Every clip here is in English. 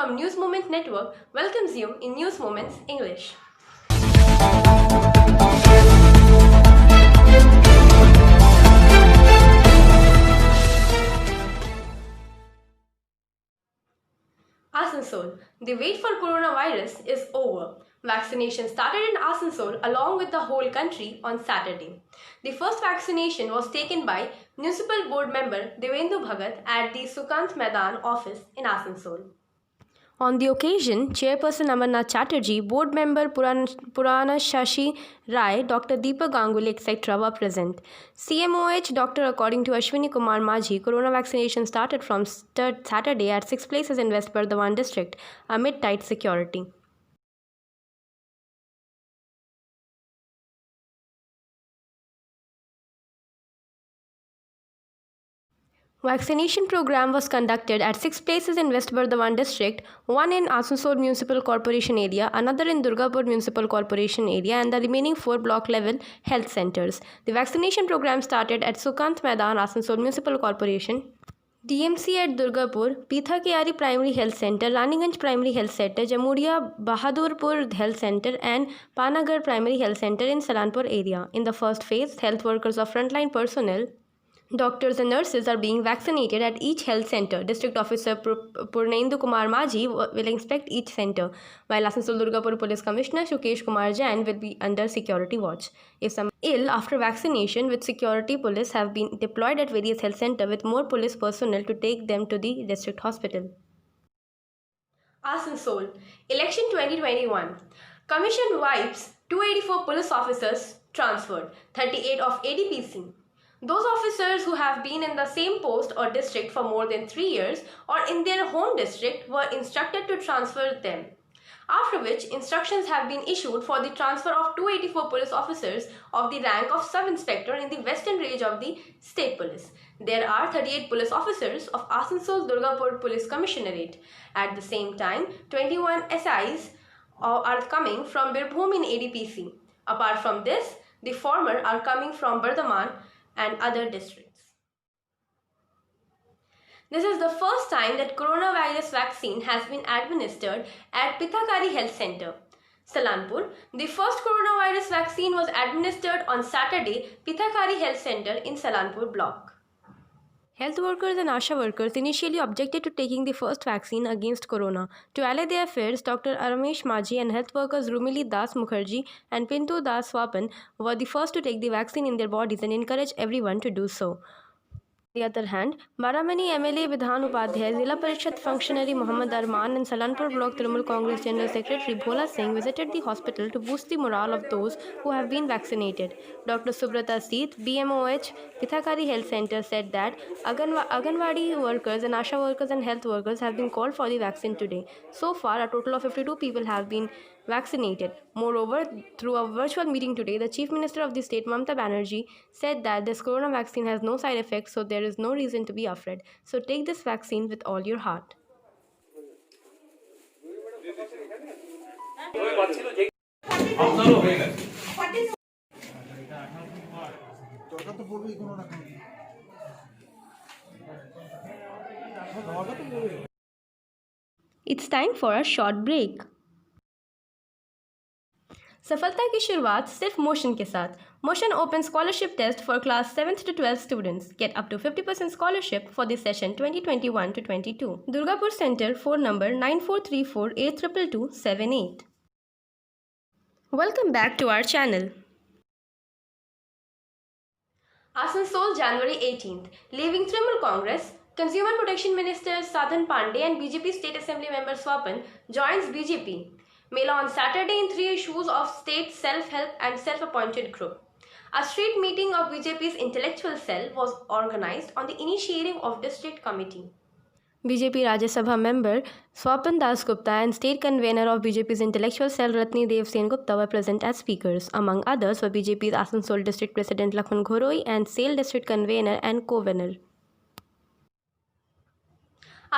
from News Moment Network welcomes you in News Moments English. Asansol. The wait for coronavirus is over. Vaccination started in Asansol along with the whole country on Saturday. The first vaccination was taken by Municipal Board member Devendu Bhagat at the Sukant Maidan office in Asansol. On the occasion, Chairperson Amarnath Chatterjee, Board Member Purana Shashi Rai, Dr. Deepak Ganguly, etc. were present. CMOH Doctor, according to Ashwini Kumar Majhi, corona vaccination started from Saturday at 6 places in West Bardhaman district amid tight security. Vaccination program was conducted at 6 places in West Bardhaman district, one in Asansol Municipal Corporation area, another in Durgapur Municipal Corporation area, and the remaining 4 block level health centers. The vaccination program started at Sukant Maidan, Asansol Municipal Corporation, DMC at Durgapur, Pitha Kiari Primary Health Center, Raniganj Primary Health Center, Jamuria Bahadurpur Health Center, and Panagar Primary Health Center in Salanpur area. In the first phase, health workers of frontline personnel, doctors and nurses are being vaccinated at each health center. District Officer Purnendu Kumar Majhi will inspect each center, while Asansol Durgapur Police Commissioner Shukesh Kumar Jain will be under security watch. If some ill after vaccination, with security police have been deployed at various health centers with more police personnel to take them to the district hospital. Asansol Election 2021. Commission wipes 284 police officers transferred, 38 of ADPC. Those officers who have been in the same post or district for more than 3 years or in their home district were instructed to transfer them. After which, instructions have been issued for the transfer of 284 police officers of the rank of sub-inspector in the western range of the state police. There are 38 police officers of Asansol Durgapur Police Commissionerate. At the same time, 21 SIs are coming from Birbhum in ADPC. Apart from this, the former are coming from Bardhaman and other districts. This is the first time that coronavirus vaccine has been administered at Pithakari Health Center, Salanpur. The first coronavirus vaccine was administered on Saturday, Pithakari Health Center in Salanpur block. Health workers and ASHA workers initially objected to taking the first vaccine against corona. To allay their fears, Dr. Aramesh Majhi and health workers Rumili Das Mukherjee and Pintu Das Swapan were the first to take the vaccine in their bodies and encourage everyone to do so. On the other hand, Baramani MLA Vidhan Upadhyay, Zilla Parishad functionary Muhammad Arman and Salanpur Block Trinamool Congress General Secretary Bhola Singh visited the hospital to boost the morale of those who have been vaccinated. Dr. Subrata Seeth, BMOH, Pithakari Health Center said that Anganwadi workers and ASHA workers and health workers have been called for the vaccine today. So far, a total of 52 people have been vaccinated. Moreover, through a virtual meeting today, the Chief Minister of the state, Mamata Banerjee, said that this corona vaccine has no side effects, so there is no reason to be afraid. So take this vaccine with all your heart. It's time for a short break. सफलता की शुरुआत सिर्फ motion के साथ. Motion open scholarship test for class 7th to 12th students. Get up to 50% scholarship for the session 2021 to 22. Durgapur Center, phone number 9434822278. Welcome back to our channel. Asansol, January 18th. Leaving Trinamool Congress, Consumer Protection Minister Sadhan Pandey and BJP State Assembly Member Swapan joins BJP. Mela on Saturday in 3 issues of state self-help and self-appointed group. A street meeting of BJP's intellectual cell was organized on the initiative of district committee. BJP Rajya Sabha member Swapan Das Gupta and state convener of BJP's intellectual cell Ratni Dev Sen Gupta were present as speakers. Among others were BJP's Asansol district president Lakhan Ghoroi and SAIL district convener and convener.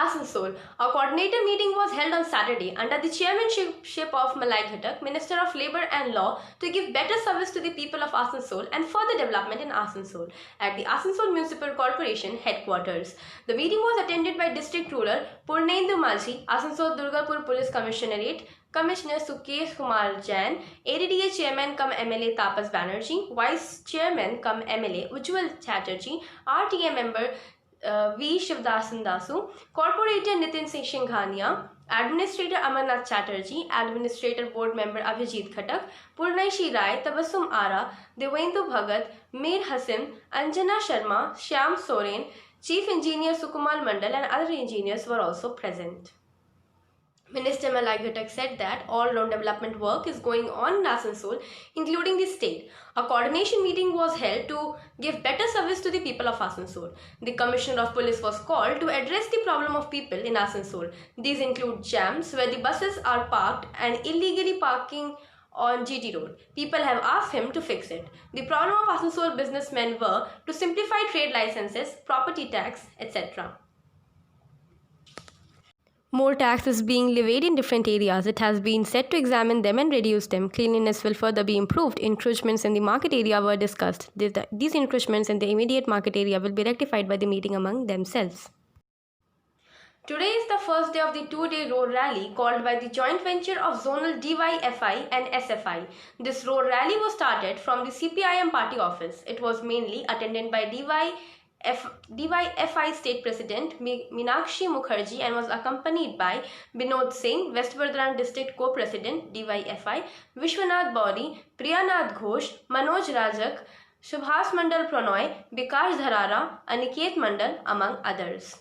Asansol. A coordinator meeting was held on Saturday under the chairmanship of Malai Ghatak, Minister of Labour and Law, to give better service to the people of Asansol and further development in Asansol at the Asansol Municipal Corporation headquarters. The meeting was attended by District Ruler Purnendu Majhi, Asansol Durgapur Police Commissionerate, Commissioner Sukesh Kumar Jain, ADDA Chairman cum MLA Tapas Banerjee, Vice Chairman cum MLA Ujjwal Chatterjee, RTA Member V. Shivdasan Dasu, Corporator Nitin Singh Shinghania, Administrator Amarnath Chatterjee, Administrator Board Member Abhijit Khatak, Purnaishi Rai, Tabassum Ara, Devendu Bhagat, Mir Hasim, Anjana Sharma, Shyam Soren, Chief Engineer Sukumal Mandal and other engineers were also present. Minister Malai Ghatak said that all-round development work is going on in Asansol, including the state. A coordination meeting was held to give better service to the people of Asansol. The Commissioner of Police was called to address the problem of people in Asansol. These include jams where the buses are parked and illegally parking on GT Road. People have asked him to fix it. The problem of Asansol businessmen were to simplify trade licenses, property tax, etc. More tax is being levied in different areas. It has been said to examine them and reduce them. Cleanliness will further be improved. Encroachments in the market area were discussed. These encroachments in the immediate market area will be rectified by the meeting among themselves. Today is the first day of the two-day road rally called by the joint venture of zonal DYFI and SFI. This road rally was started from the CPIM party office. It was mainly attended by DYFI State President Meenakshi Mukherjee and was accompanied by Binod Singh, West Bardhaman District Co-President DYFI, Vishwanath Bauri, Priyanath Ghosh, Manoj Rajak, Subhas Mandal Pranoy, Bikash Dharara, Aniket Mandal, among others.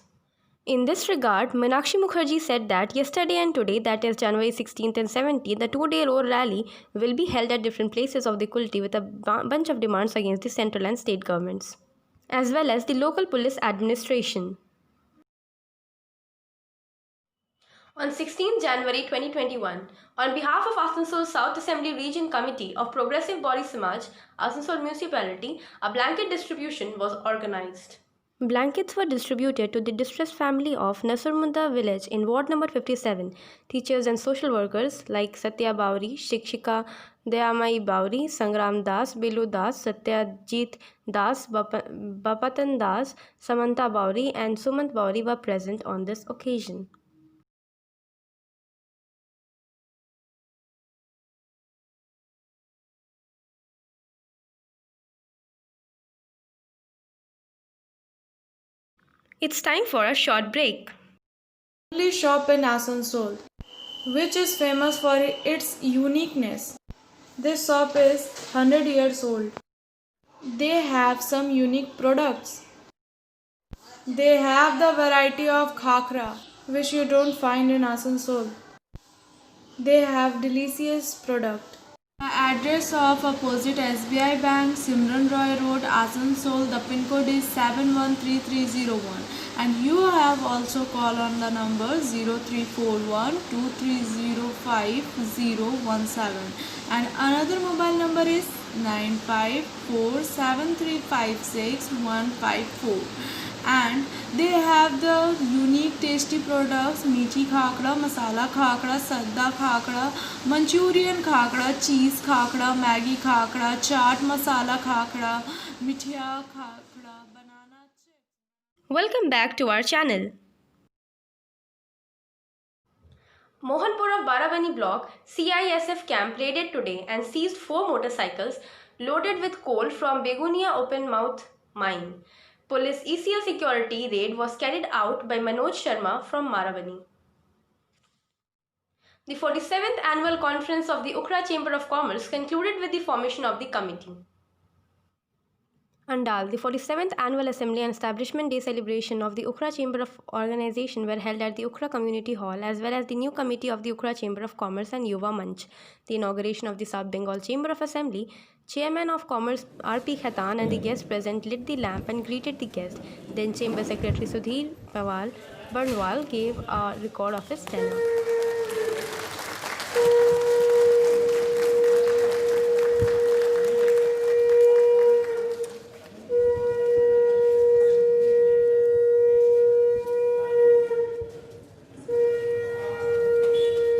In this regard, Meenakshi Mukherjee said that yesterday and today, that is January 16th and 17th, the two-day road rally will be held at different places of the Kulti with a bunch of demands against the central and state governments, as well as the local police administration. On 16 January 2021, on behalf of Asansol South Assembly Region Committee of Progressive Body Samaj, Asansol Municipality, a blanket distribution was organized. Blankets were distributed to the distressed family of Nasrmunda village in ward number 57. Teachers and social workers like Satya Bauri, Shikshika Dayamai Bauri, Sangram Das, Bilu Das, Satyajit Das, Bapatan Das, Samantha Bauri and Sumant Bauri were present on this occasion. It's time for a short break. Only shop in Asansol, which is famous for its uniqueness. This shop is 100 years old. They have some unique products. They have the variety of khakra, which you don't find in Asansol. They have delicious product. The address of opposite SBI Bank, Simran Roy Road, Asansol. The pin code is 713301. And you have also call on the number 0341 2305 and another mobile number is 9547356154. And they have the unique tasty products: meethi khakra, masala khakra, sadda khakra, Manchurian khakra, cheese khakra, Maggi khakra, chaat masala khakra, mithia khakra, banana chips. Welcome back to our channel. Mohanpur of Barabani block CISF camp raided today and seized 4 motorcycles loaded with coal from Begunia open mouth mine. Police ECL security raid was carried out by Manoj Sharma from Marabani. The 47th annual conference of the Ukra Chamber of Commerce concluded with the formation of the committee. Andal, the 47th Annual Assembly and Establishment Day celebration of the Ukra Chamber of Organization were held at the Ukra Community Hall, as well as the new committee of the Ukra Chamber of Commerce and Yuva Manch. The inauguration of the South Bengal Chamber of Assembly, Chairman of Commerce R.P. Khaitan and the guests present lit the lamp and greeted the guests. Then Chamber Secretary Sudhir Barnwal gave a record of his tenure.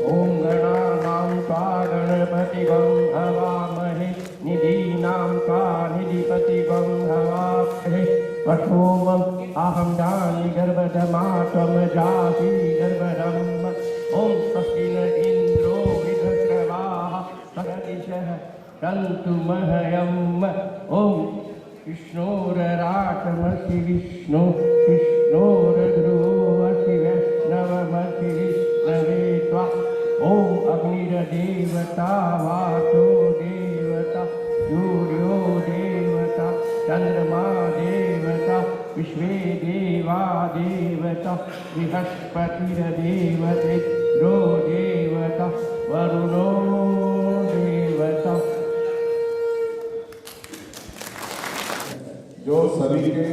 ॐ गणानां त्वा गणपतिगं हवामहे निधीनां त्वा निधिपतिगं हवामहे वसोमम् अहं जानि गर्भधमा त्वं जासि गर्भधम् ॐ स्वस्ति न इन्द्रो वृद्धश्रवाः स्वस्तिशः सन्तु मह्यम् ॐ विष्णोरराटमसि विष्णु विष्णोरध्रुवसि वैष्णवमसि विष्णवे त्वा ॐ अग्निर्देवता वातो देवता सूर्यो देवता चन्द्रमा देवता विश्वे देवा देवता बृहस्पतिर्देवते रो देवता वरुणो देवता। जो सभी के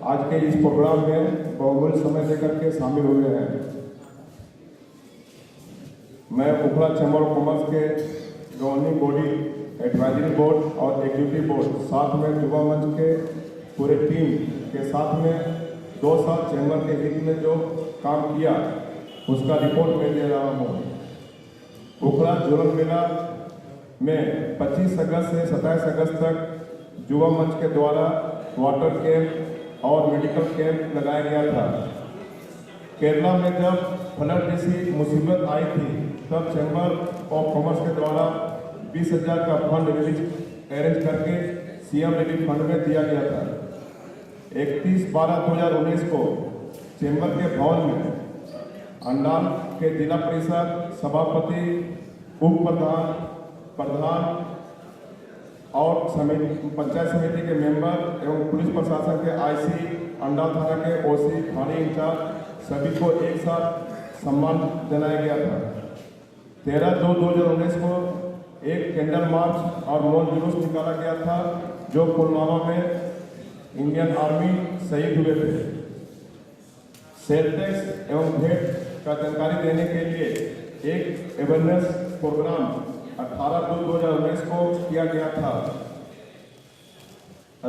आज के इस प्रोग्राम में बहुमूल्य समय लेकर के शामिल हुए हैं। मैं उखड़ा चैम्बर ऑफ कॉमर्स के गवर्निंग बॉडी, एडवाइजरी बोर्ड और एग्जीक्यूटिव बोर्ड, साथ में युवा मंच के पूरे टीम के साथ में 2 साल चैम्बर के हित में जो काम किया उसका रिपोर्ट मैं दे रहा हूँ। उखड़ा जुलम मेला में 25 अगस्त से 27 अगस्त तक युवा मंच के द्वारा वाटर कैंप और मेडिकल कैंप लगाया गया था। केरला में जब फ्लड जैसी मुसीबत आई थी तब चैम्बर ऑफ कॉमर्स के द्वारा 20,000 का फंड रिलीज अरेंज करके सीएम रिलीफ फंड में दिया गया था। 31/12/2019 को चैम्बर के भवन में अंडाल के जिला परिषद सभापति, उप प्रधान, प्रधान और पंचायत समिति के मेंबर एवं पुलिस प्रशासन के आईसी, अंडाल थाना के ओसी, थाने इंचार्ज सभी को एक साथ सम्मान जनाया गया था। 13/2/2019 को एक कैंडल मार्च और मौन जुलूस निकाला गया था जो पुलवामा में इंडियन आर्मी शहीद हुए थे। सेल टैक्स एवं भेंट का जानकारी देने के लिए एक अवेयरनेस प्रोग्राम 18/2/2019 को किया गया था।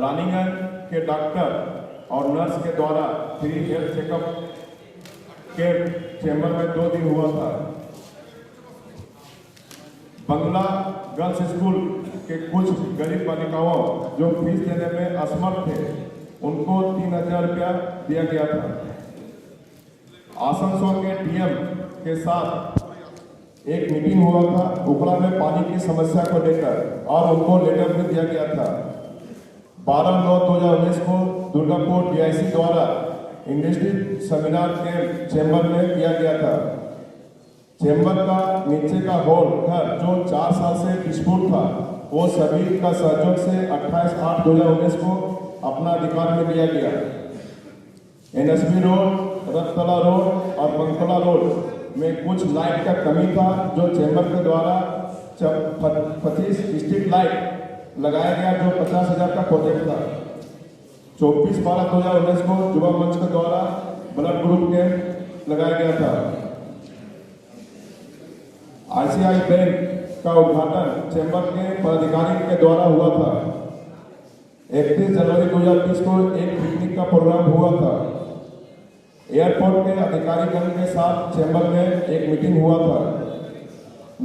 रानीगंज के डॉक्टर और नर्स के द्वारा free health checkup camp chamber में 2 दिन हुआ था। बंगला गर्ल्स स्कूल के कुछ गरीब बालिकाओं जो फीस देने में असमर्थ थे उनको 3,000 रुपया दिया गया था। आसनसोल के डीएम के साथ एक मीटिंग हुआ था उखड़ा में पानी की समस्या को लेकर और उनको लेटर भी दिया गया था। 12/9/2019 को दुर्गापुर डीआईसी द्वारा इंडस्ट्री सेमिनार कैंप चैम्बर में किया गया था। चैम्बर का नीचे का हॉल घर जो 4 साल से डिस्प्यूट था वो सभी का सहयोग से 28/8/2019 को अपना अधिकार में लिया गया। एनएसबी रोड, रतला रोड और बंकला रोड में कुछ लाइट का कमी था जो चैम्बर के द्वारा 25 स्ट्रीट लाइट लगाया गया जो 50,000 का प्रोजेक्ट था। 24/12/2019 को युवा मंच के द्वारा ब्लड ग्रुप कैंप लगाया गया था। आईसीआई बैंक का उद्घाटन चैम्बर के पदाधिकारी के द्वारा हुआ था। 31 जनवरी 2020 को एक पिकनिक का प्रोग्राम हुआ था। एयरपोर्ट के अधिकारीगण के साथ चैम्बर में एक मीटिंग हुआ था।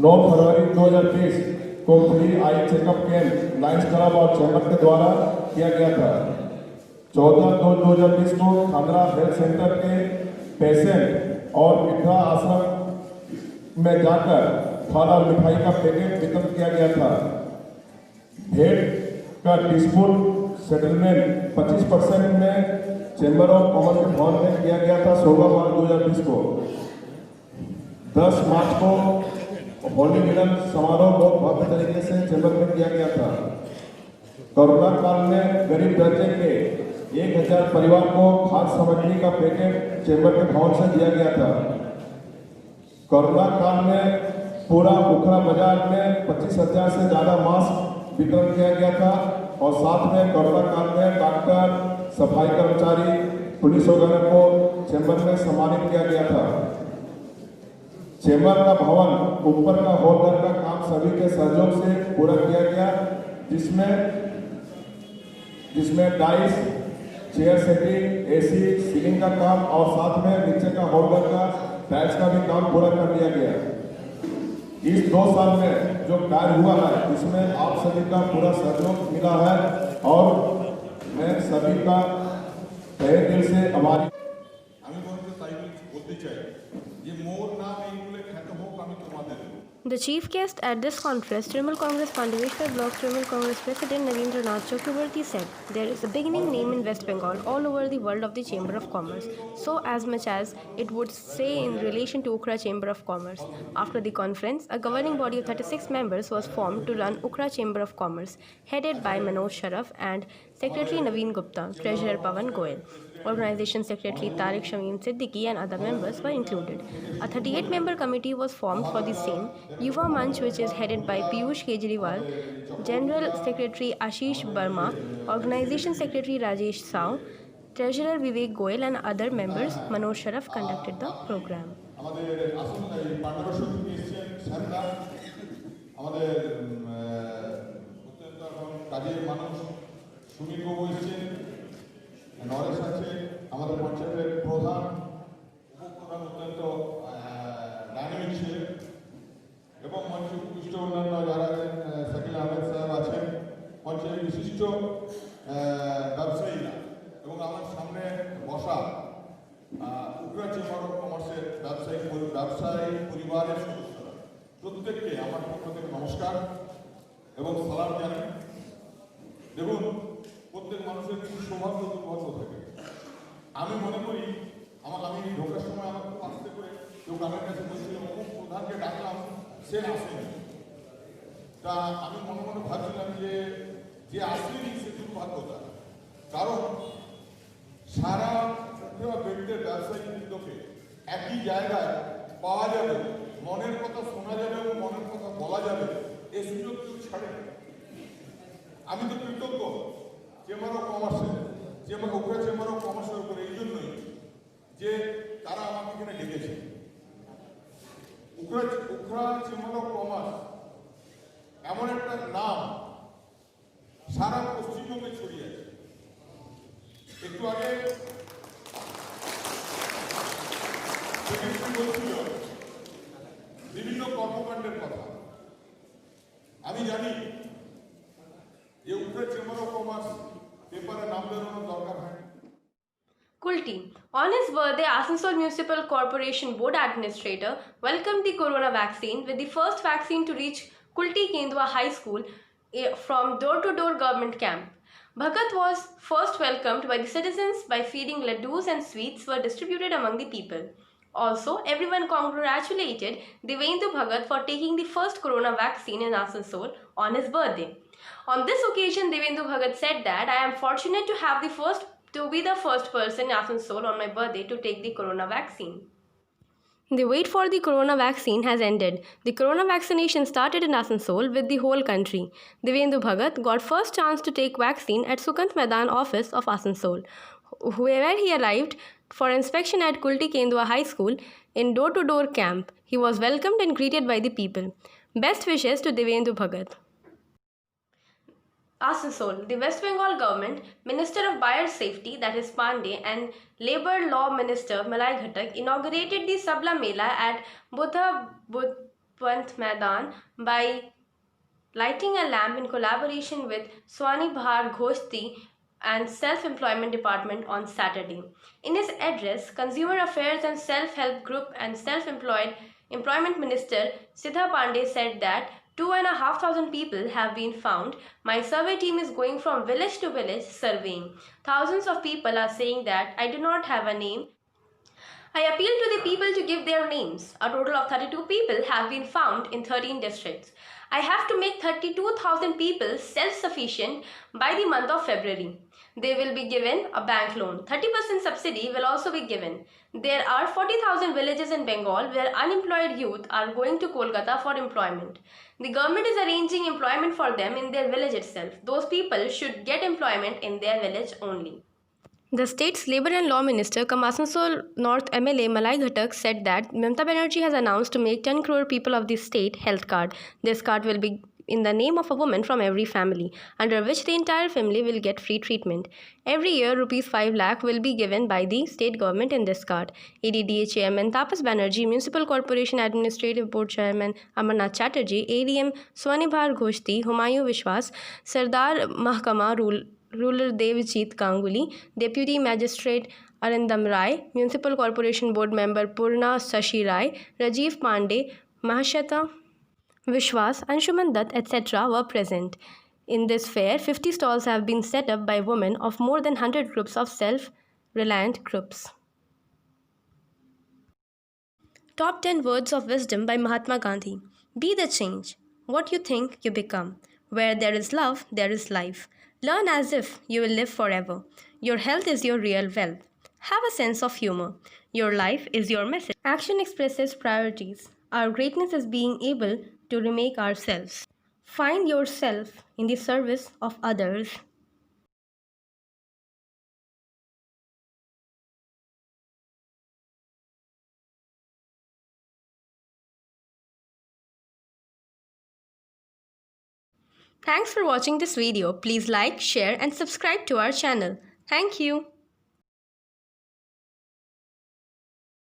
9 फरवरी 2020 को free eye checkup camp Lions club और चैम्बर के द्वारा किया गया था। 14/2/2020 को खांडरा हेल्थ सेंटर के पेशेंट और वृद्धा आश्रम में जाकर फल और मिठाई का पैकेट वितरण किया गया था। भेंट का डिस्प्यूट सेटलमेंट 25% में चैम्बर ऑफ कॉमर्स के भवन में किया गया था 16 मार्च 2020 को। 10 मार्च को होली मिलन समारोह बहुत भव्य तरीके से चैम्बर में किया गया था। कोरोना काल में गरीब दर्जे के 1,000 परिवार को खाद्य सामग्री का पैकेट चैम्बर के भवन से दिया गया था। कोरोना काल में पूरा उखड़ा बाजार में 25,000 से ज़्यादा मास्क वितरण किया गया था और साथ में कोरोना काल में डॉक्टर, सफाई कर्मचारी, पुलिस वगैरह को चैम्बर में सम्मानित किया गया था। चैम्बर का भवन ऊपर का हॉल घर का काम सभी के सहयोग से पूरा किया गया जिसमें dice, chair setting, AC, ceiling का काम और साथ में नीचे का हॉल घर का टाइल्स का भी काम पूरा कर लिया गया। इस 2 साल में जो कार्य हुआ है इसमें आप सभी का पूरा सहयोग मिला है और मैं सभी का तहे दिल से आभारी। আমি বলতে তাই বলতে চাই যে মোর নাম এই বলে খ্যাত হোক আমি তোমাদের। The chief guest at this conference, Trinamool Congress Pandaveshwar Block Trinamool Congress President Nagendranath Chakraborty said, "There is a beginning name in West Bengal all over the world of the Chamber of Commerce, so as much as it would say in relation to Ukra Chamber of Commerce." After the conference, a governing body of 36 members was formed to run Ukra Chamber of Commerce, headed by Manoj Sharaf and Secretary Naveen Gupta, Treasurer Pawan Goyal. Organization Secretary Tariq Shamim Siddiqui and other members were included. A 38-member committee was formed for the same. Yuva Manch, which is headed by Piyush Kejriwal, General Secretary Ashish Barma, Organization Secretary Rajesh Sao, Treasurer Vivek Goyal and other members, Manoj Sharaf conducted the program. আমাদের আসলে পাণ্ডবেশ্বর থেকে এসেছেন স্যাররা আমাদের অত্যন্ত কাজের মানুষ সুনীল বাবু এসেছেন নরেশ আছে আমাদের পঞ্চায়েতের প্রধান উপপ্রধান অত্যন্ত ডাইনামিক ছিলেন এবং মঞ্চে উপস্থিত অন্যান্য যারা আছেন শাকিল আহমেদ সাহেব আছেন মঞ্চের বিশিষ্ট ব্যবসায়ীরা এবং আমার সামনে বসা উকরা চেম্বার অফ কমার্সের ব্যবসায়ী পরিবারের সদস্যরা প্রত্যেককে আমার পক্ষ থেকে নমস্কার এবং সালাম জানাই। দেখুন প্রত্যেক মানুষের কিছু সৌভাগ্য দুর্ভাগ্য থাকে। আমি মনে করি আমি ঢোকার সময় আমার খুব আস্তে করে কেউ আমার কাছে বলছিল অমুক প্রধানকে ডাকলাম সে আসেনি, তা আমি মনে মনে ভাবছিলাম যে আসেনি সে দুর্ভাগ্যতা, কারণ সারা ব্যক্তির ব্যবসায়িক বৃন্দকে একই জায়গায় পাওয়া যাবে, মনের কথা শোনা যাবে এবং মনের কথা বলা যাবে, এই সুযোগ কেউ ছাড়ে না। আমি তো কৃতজ্ঞ চেম্বার অফ কমার্সের উকরা চেম্বার অফ কমার্সের উপরে এই জন্যই যে তারা আমাকে এখানে ডেকেছে। উকরা চেম্বার অফ কমার্স এমন একটা নাম সারা পশ্চিমবঙ্গে ছড়িয়ে আছে। একটু আগে বলছিল বিভিন্ন কর্মকাণ্ডের কথা। আমি জানি যে উকরা চেম্বার অফ কমার্স পেপারে নাম বেরোনোর দরকার হয়। Kulti. On his birthday, Asansol Municipal Corporation Board Administrator welcomed the corona vaccine with the first vaccine to reach Kulti Kendua High School from door-to-door government camp. Bhagat was first welcomed by the citizens by feeding laddus and sweets were distributed among the people. Also, everyone congratulated Devendra Bhagat for taking the first corona vaccine in Asansol on his birthday. On this occasion, Devendra Bhagat said that I am fortunate to be the first person in Asansol on my birthday to take the corona vaccine. The wait for the corona vaccine has ended. The corona vaccination started in Asansol with the whole country. Devendra Bhagat got first chance to take vaccine at Sukant Maidan office of Asansol, where he arrived for inspection at Kulti Kendua High School in door-to-door camp. He was welcomed and greeted by the people. Best wishes to Devendra Bhagat. Asansol, the West Bengal government, Minister of Biosafety, that is Pandey, and Labour Law Minister Malai Ghatak inaugurated the Sabla Mela at Buddha Pant Maidan by lighting a lamp in collaboration with Swani Bhar Ghoshti and Self-Employment Department on Saturday. In his address, Consumer Affairs and Self-Help Group and Employment Minister Sidha Pandey said that 2,500 people have been found. My survey team is going from village to village surveying. Thousands of people are saying that I do not have a name. I appeal to the people to give their names. A total of 32 people have been found in 13 districts. I have to make 32,000 people self-sufficient by the month of February. They will be given a bank loan. 30% subsidy will also be given. There are 40,000 villages in Bengal where unemployed youth are going to Kolkata for employment. The government is arranging employment for them in their village itself. Those people should get employment in their village only. The state's Labour and Law Minister, Asansol North MLA Malai Ghatak said that Mamata Banerjee has announced to make 10 crore people of the state health card. This card will be in the name of a woman from every family, under which the entire family will get free treatment. Every year, rupees 5 lakh will be given by the state government in this card. ADDA Chairman Tapas Banerjee, Municipal Corporation Administrative Board Chairman Amarnath Chatterjee, ADM Swanibhar Ghoshti, Humayun Vishwas, Sardar Mahkama Ruler Devjit Ganguly, Deputy Magistrate Arindam Rai, Municipal Corporation Board Member Purna Sashi Rai, Rajiv Pandey, Mahashata Vishwas, Anshuman Dutt, etc. were present. In this fair, 50 stalls have been set up by women of more than 100 groups of self-reliant groups. Top 10 Words of Wisdom by Mahatma Gandhi. Be the change. What you think, you become. Where there is love, there is life. Learn as if you will live forever. Your health is your real wealth. Have a sense of humor. Your life is your message. Action expresses priorities. Our greatness is being able to remake ourselves. Find yourself in the service of others. Thanks for watching this video. Please like, share and subscribe to our channel. Thank you.